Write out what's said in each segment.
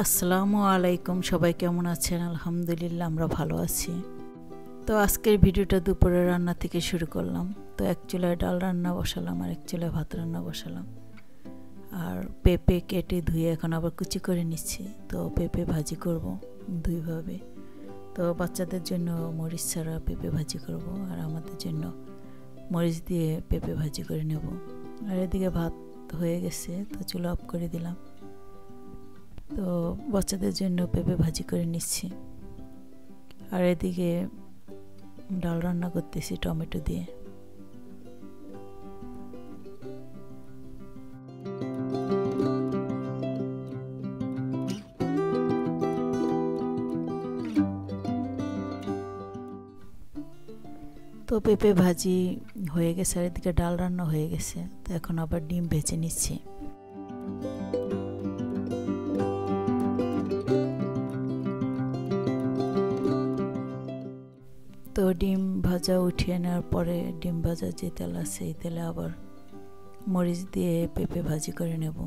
আসসালামু আলাইকুম, সবাই কেমন আছেন? আলহামদুলিল্লাহ আমরা ভালো আছি। তো আজকের ভিডিওটা দুপুরের রান্না থেকে শুরু করলাম। তো এক চুলায় ডাল রান্না বসালাম আর এক চুলায় ভাত রান্না বসালাম। আর পেঁপে কেটে ধুয়ে এখন আবার কুচি করে নিচ্ছি। তো পেঁপে ভাজি করব দুইভাবে। তো বাচ্চাদের জন্য মরিচ ছাড়া পেঁপে ভাজি করব, আর আমাদের জন্য মরিচ দিয়ে পেঁপে ভাজি করে নেব। আর এদিকে ভাত হয়ে গেছে, তো চুলা অফ করে দিলাম। তো বাচ্চাদের জন্য পেঁপে ভাজি করে নিচ্ছি, আর এদিকে ডাল রান্না করতেছি টমেটো দিয়ে। তো পেঁপে ভাজি হয়ে গেছে, আর এদিকে ডাল রান্না হয়ে গেছে। তো এখন আবার ডিম ভেজে নিচ্ছি। তো ডিম ভাজা উঠিয়ে নেওয়ার পরে ডিম ভাজা যে তেল আছে এই তেলে আবার মরিচ দিয়ে পেঁপে ভাজি করে নেব।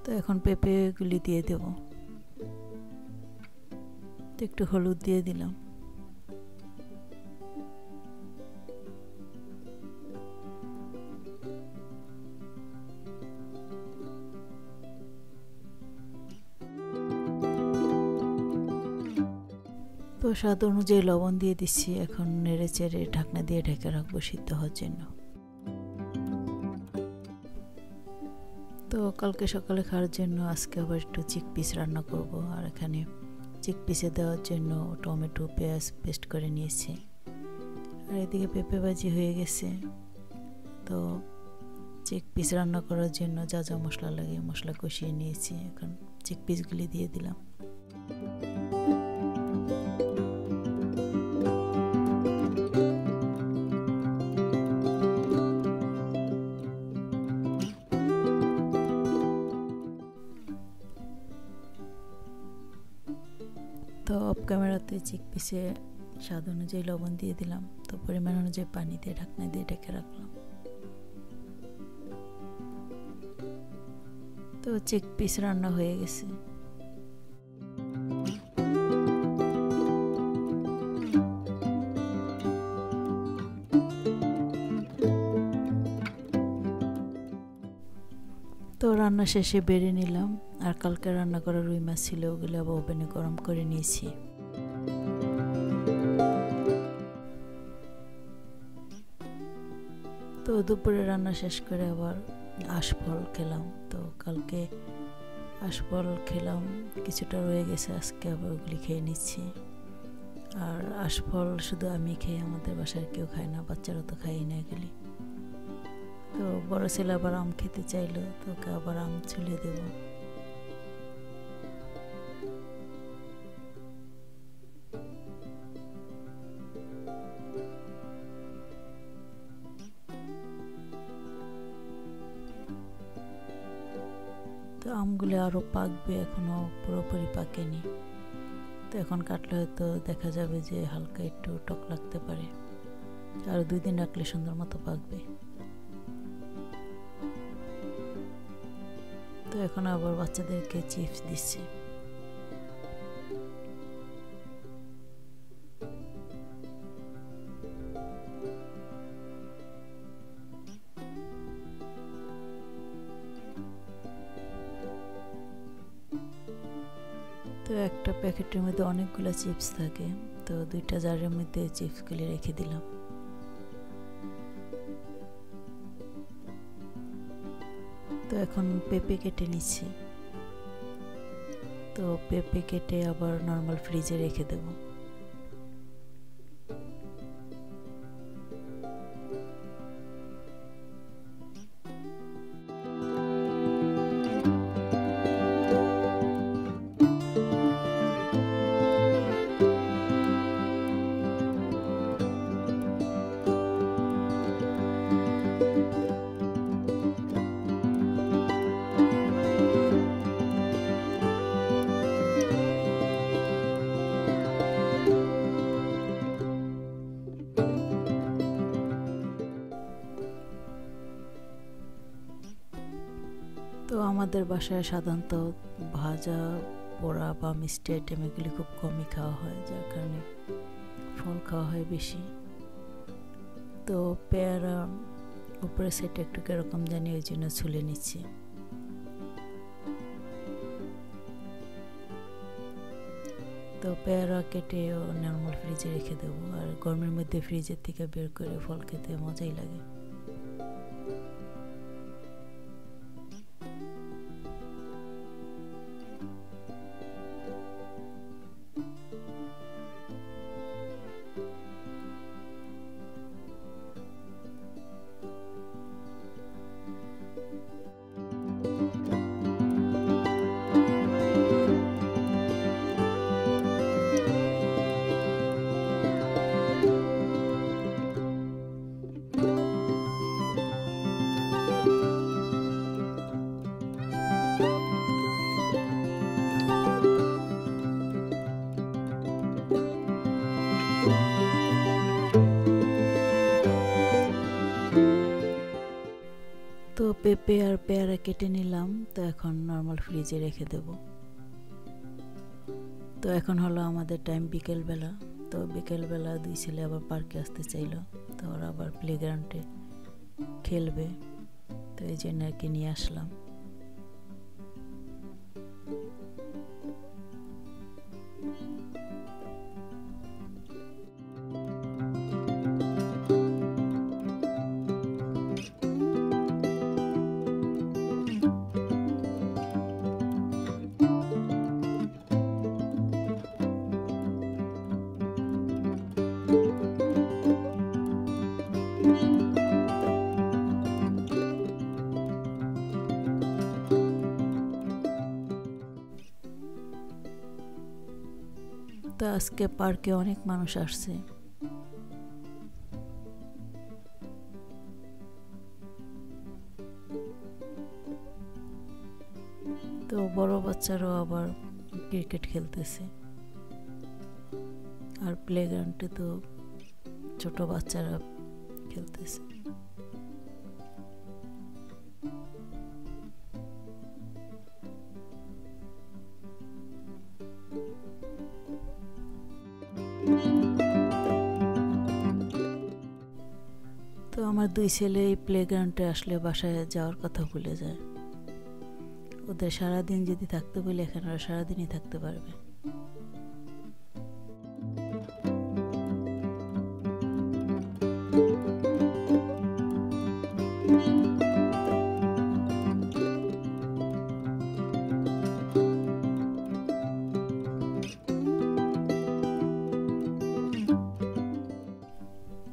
তো এখন পেঁপেগুলি দিয়ে দেব। তো একটু হলুদ দিয়ে দিলাম। তো স্বাদ অনুযায়ী লবণ দিয়ে দিচ্ছি। এখন নেড়ে চেড়ে ঢাকনা দিয়ে ঢেকে রাখবো সিদ্ধ হওয়ার জন্য। তো কালকে সকালে খাওয়ার জন্য আজকে আবার একটু চিকপিস রান্না করব। আর এখানে চিকপিসে দেওয়ার জন্য টমেটো পেঁয়াজ পেস্ট করে নিয়েছি। আর এদিকে পেঁপে ভাজি হয়ে গেছে। তো চিকপিস রান্না করার জন্য যা যা মশলা লাগে মশলা কষিয়ে নিয়েছি। এখন চিকপিসগুলি দিয়ে দিলাম। তো অফ ক্যামেরাতে চিকপিসে স্বাদ অনুযায়ী লবণ দিয়ে দিলাম। তো পরিমাণ অনুযায়ী পানি দিয়ে ঢাকনা দিয়ে ঢেকে রাখলাম। তো চিকপিস রান্না হয়ে গেছে। তো রান্না শেষে বেড়ে নিলাম। আর কালকে রান্না করা রুই মাছ ছিল, ওগুলো আবার ওভেনে গরম করে নিয়েছি। তো দুপুরে রান্না শেষ করে আবার আঁশফল খেলাম। তো কালকে আঁশফল খেলাম, কিছুটা রয়ে গেছে, আজকে আবার ওগুলি খেয়ে নিচ্ছি। আর আঁশফল শুধু আমি খেয়ে, আমাদের বাসায় কেউ খায় না, বাচ্চারা তো খাই না এগুলি। তো বড় ছেলে আবার আম খেতে চাইলো, তো ওকে আবার আম ছুলে দেব। তো আমগুলো আরও পাকবে, এখনও পুরোপুরি পাকেনি। তো এখন কাটলে হয়তো দেখা যাবে যে হালকা একটু টক লাগতে পারে। আর 2 দিন রাখলে সুন্দর মতো পাকবে। তো এখন আবার বাচ্চাদেরকে চিপস দিচ্ছি। তো একটা প্যাকেটের মধ্যে অনেকগুলো চিপস থাকে, তো 2টা জারের মধ্যে চিপসগুলি রেখে দিলাম। তো এখন পেঁপে কেটে নিচ্ছি। তো পেঁপে কেটে আবার নর্মাল ফ্রিজে রেখে দেব। তো আমাদের বাসায় সাধারণত ভাজা পোড়া বা মিষ্টি আইটেম এগুলি খুব কমই খাওয়া হয়, যার কারণে ফল খাওয়া হয় বেশি। তো পেয়ারা উপরে সেটা একটু কিরকম জানি, ওই জন্য ছুলে নিচ্ছি। তো পেয়ারা কেটে নর্মাল ফ্রিজে রেখে দেবো, আর গরমের মধ্যে ফ্রিজের থেকে বের করে ফল খেতে মজাই লাগে। তো পেঁপে আর পেয়ারা কেটে নিলাম, তো এখন নর্মাল ফ্রিজে রেখে দেব। তো এখন হলো আমাদের টাইম বিকেলবেলা। তো বিকেলবেলা দুই ছেলে আবার পার্কে আসতে চাইলো, তো ওরা আবার প্লেগ্রাউন্ডে খেলবে, তো এই জন্য আর কি নিয়ে আসলাম। তো আজকে পার্কে অনেক মানুষ আসছে। তো বড় বাচ্চারাও আবার ক্রিকেট খেলতেছে, আর প্লেগ্রাউন্ডে তো ছোট বাচ্চারা খেলতেছে। তো আমার দুই ছেলে এই প্লেগ্রাউন্ডে আসলে বাসায় যাওয়ার কথা ভুলে যায়। ওদের সারাদিন যদি থাকতে বলে, এখানে ওরা সারাদিনই থাকতে পারবে।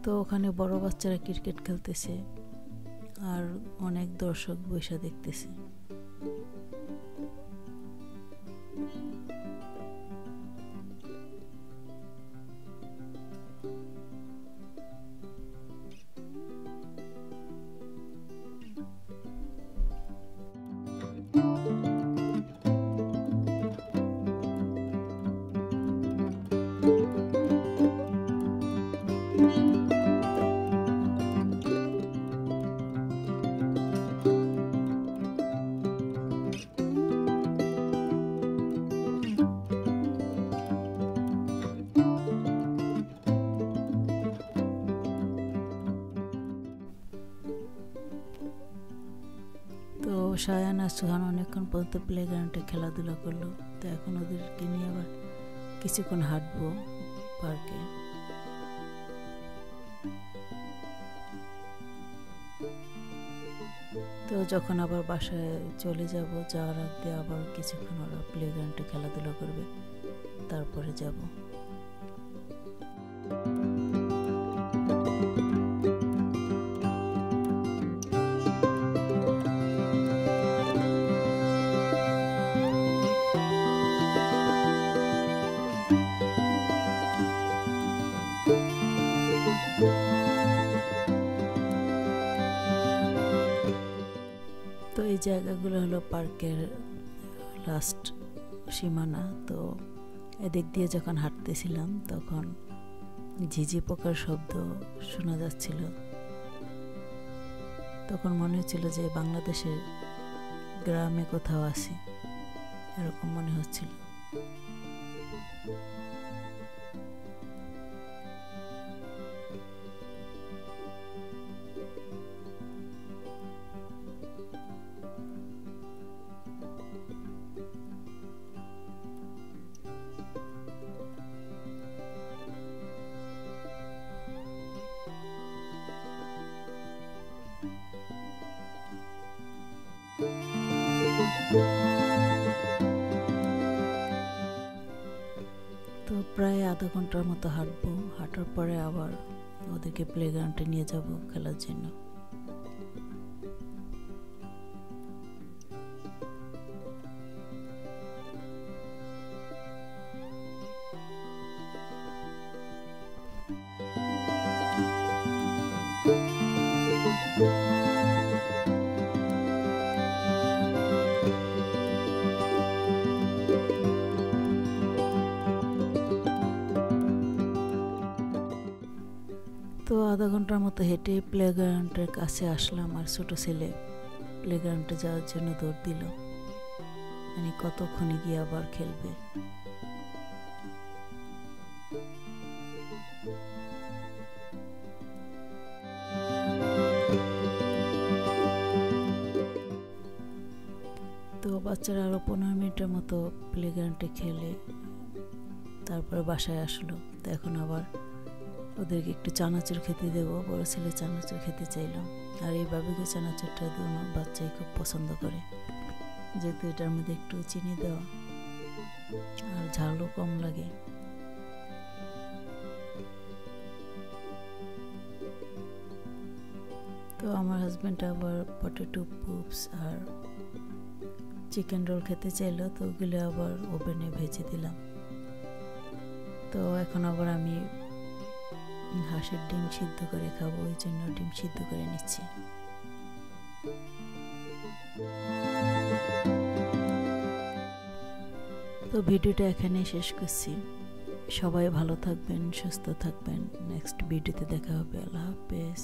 তো ওখানে বড় বাচ্চারা ক্রিকেট খেলতেছে, আর অনেক দর্শক বসে দেখতেছে। তো সায়ান আর সুহান অনেকক্ষণ পর্যন্ত প্লেগ্রাউন্ডে খেলাধুলা করলো। তো এখন ওদেরকে নিয়ে আবার কিছুক্ষণ হাঁটবো পার্কে। তো যখন আবার বাসায় চলে যাব, যাওয়ার আগে আবার কিছুক্ষণ ওরা প্লেগ্রাউন্ডে খেলাধুলা করবে, তারপরে যাব। তো এই জায়গাগুলো হলো পার্কের লাস্ট সীমানা। তো এদিক দিয়ে যখন হাঁটতেছিলাম তখন ঝিঝি পোকার শব্দ শোনা যাচ্ছিল। তখন মনে হচ্ছিল যে বাংলাদেশের গ্রামে কোথাও আছি এরকম মনে হচ্ছিল। তো প্রায় আধা ঘন্টার মতো হাঁটবো, হাঁটার পরে আবার ওদেরকে প্লেগ্রাউন্ডে নিয়ে যাব খেলার জন্য। তো আধা ঘন্টার মতো হেঁটে প্লেগ্রাউন্ডের কাছে আসলাম, আর ছোট ছেলে প্লেগ্রাউন্ডে যাওয়ার জন্য দৌড় দিল। মানে কতক্ষণে গিয়ে আবার খেলবে। তো বাচ্চারা আরো 15 মিনিটের মতো প্লেগ্রাউন্ডে খেলে তারপরে বাসায় আসলো। তো এখন আবার ওদেরকে একটু চানাচুর খেতে দেবো। বড় ছেলে চানাচুর খেতে চাইলাম, আর এই বাবিকে চানাচুরটা দুনো বাচ্চাই খুব পছন্দ করে, যেহেতু এটার মধ্যে একটু চিনি দেওয়া আর ঝালও কম লাগে। তো আমার হাজব্যান্ড আবার পটেটো পুপস আর চিকেন রোল খেতে চাইলো, তো ওগুলো আবার ওভেনে ভেজে দিলাম। তো এখন আবার আমি হাঁসের ডিম সিদ্ধ করে খাবো, ওই জন্য ডিম সিদ্ধ করে নিচ্ছি। তো ভিডিওটা এখানে শেষ করছি। সবাই ভালো থাকবেন, সুস্থ থাকবেন। নেক্সট ভিডিওতে দেখা হবে। আল্লাহ হাফেজ।